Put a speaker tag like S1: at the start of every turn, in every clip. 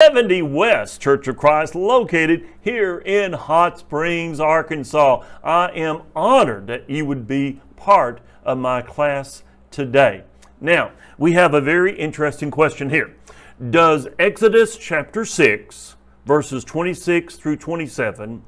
S1: 70 West Church of Christ, located here in Hot Springs, Arkansas. I am honored that you would be part of my class today. Now, we have a very interesting question here. Does Exodus chapter 6, verses 26 through 27,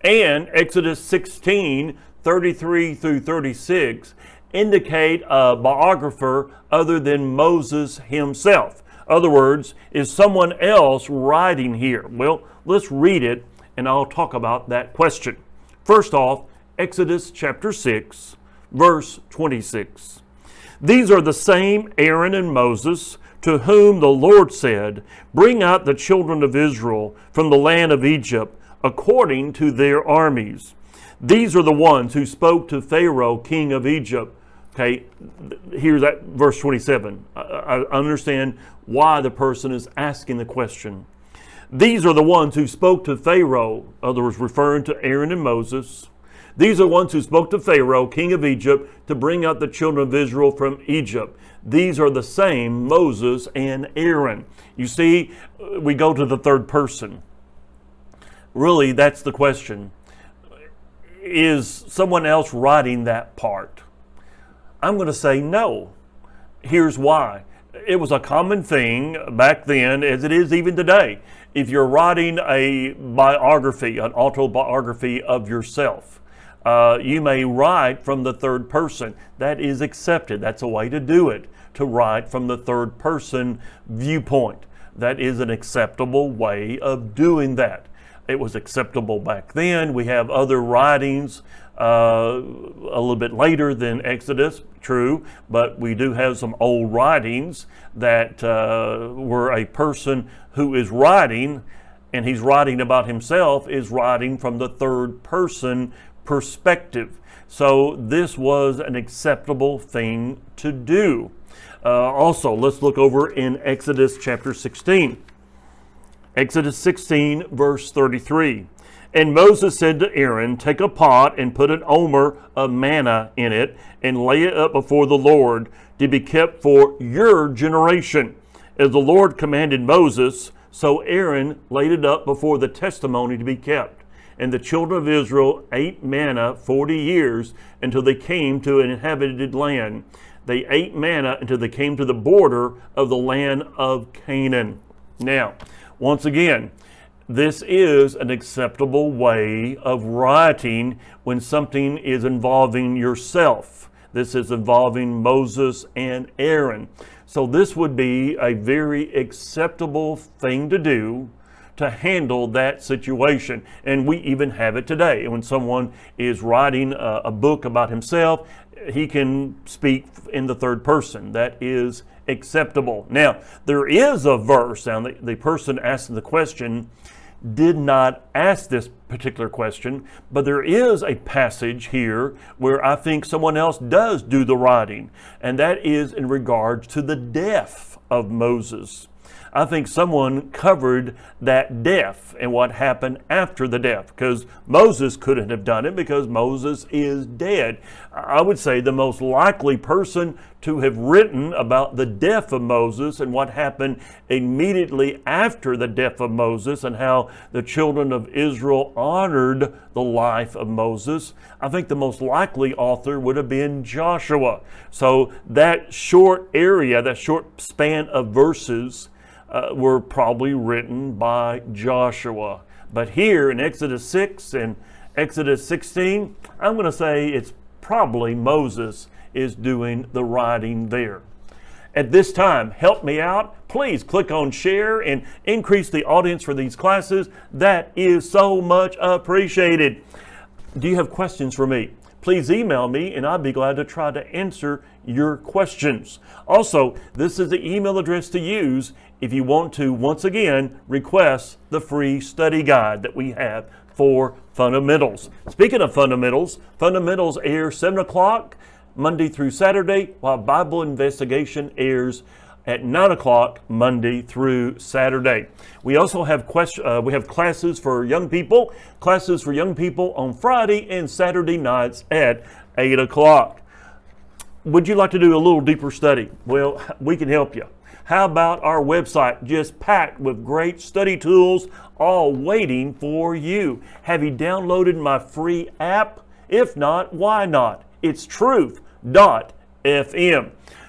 S1: and Exodus 16, 33 through 36, indicate a biographer other than Moses himself? In other words, is someone else writing here? Well, let's read it and I'll talk about that question. First off, Exodus chapter 6, verse 26. These are the same Aaron and Moses to whom the Lord said, "Bring out the children of Israel from the land of Egypt according to their armies." These are the ones who spoke to Pharaoh, king of Egypt. Okay, here's that verse 27. I understand why the person is asking the question. These are the ones who spoke to Pharaoh, in other words, referring to Aaron and Moses. These are the ones who spoke to Pharaoh, king of Egypt, to bring out the children of Israel from Egypt. These are the same Moses and Aaron. You see, we go to the third person. Really, that's the question. Is someone else writing that part? I'm going to say no. Here's why. It was a common thing back then, as it is even today. If you're writing a biography, an autobiography of yourself, you may write from the third person. That is accepted. That's a way to do it, to write from the third person viewpoint. That is an acceptable way of doing that. It was acceptable back then. We have other writings a little bit later than Exodus, true, but we do have some old writings that were a person who is writing, and he's writing about himself, is writing from the third person perspective. So this was an acceptable thing to do. Also, let's look over in Exodus chapter 16. Exodus 16, verse 33. And Moses said to Aaron, "Take a pot and put an omer of manna in it and lay it up before the Lord to be kept for your generation. As the Lord commanded Moses, so Aaron laid it up before the testimony to be kept. And the children of Israel ate manna 40 years until they came to an inhabited land. They ate manna until they came to the border of the land of Canaan." Now, once again, this is an acceptable way of writing when something is involving yourself. This is involving Moses and Aaron. So this would be a very acceptable thing to do to handle that situation. And we even have it today. When someone is writing a book about himself, he can speak in the third person. That is acceptable. Now, there is a verse, now the person asking the question did not ask this particular question, but there is a passage here where I think someone else does do the writing, and that is in regards to the death of Moses. I think someone covered that death and what happened after the death, because Moses couldn't have done it because Moses is dead. I would say the most likely person to have written about the death of Moses and what happened immediately after the death of Moses and how the children of Israel honored the life of Moses, I think the most likely author would have been Joshua. So that short area, that short span of verses were probably written by Joshua. But here in Exodus 6 and Exodus 16, I'm going to say it's probably Moses is doing the writing there. At this time, help me out. Please click on share and increase the audience for these classes. That is so much appreciated. Do you have questions for me? Please email me and I'd be glad to try to answer your questions. Also, this is the email address to use if you want to, once again, request the free study guide that we have for fundamentals. Speaking of fundamentals, fundamentals airs 7 o'clock Monday through Saturday, while Bible Investigation airs at 9 o'clock Monday through Saturday. We also have classes for young people on Friday and Saturday nights at 8 o'clock. Would you like to do a little deeper study? Well, we can help you. How about our website, just packed with great study tools, all waiting for you? Have you downloaded my free app? If not, why not? It's truth.fm.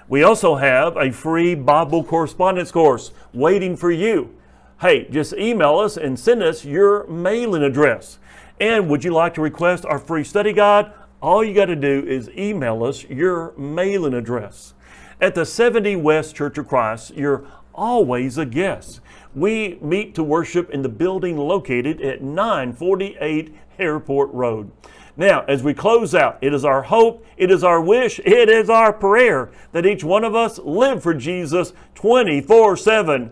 S1: We also have a free Bible correspondence course waiting for you. Hey, just email us and send us your mailing address. And would you like to request our free study guide? All you got to do is email us your mailing address. At the 70 West Church of Christ, you're always a guest. We meet to worship in the building located at 948 Airport Road. Now, as we close out, it is our hope, it is our wish, it is our prayer that each one of us live for Jesus 24/7.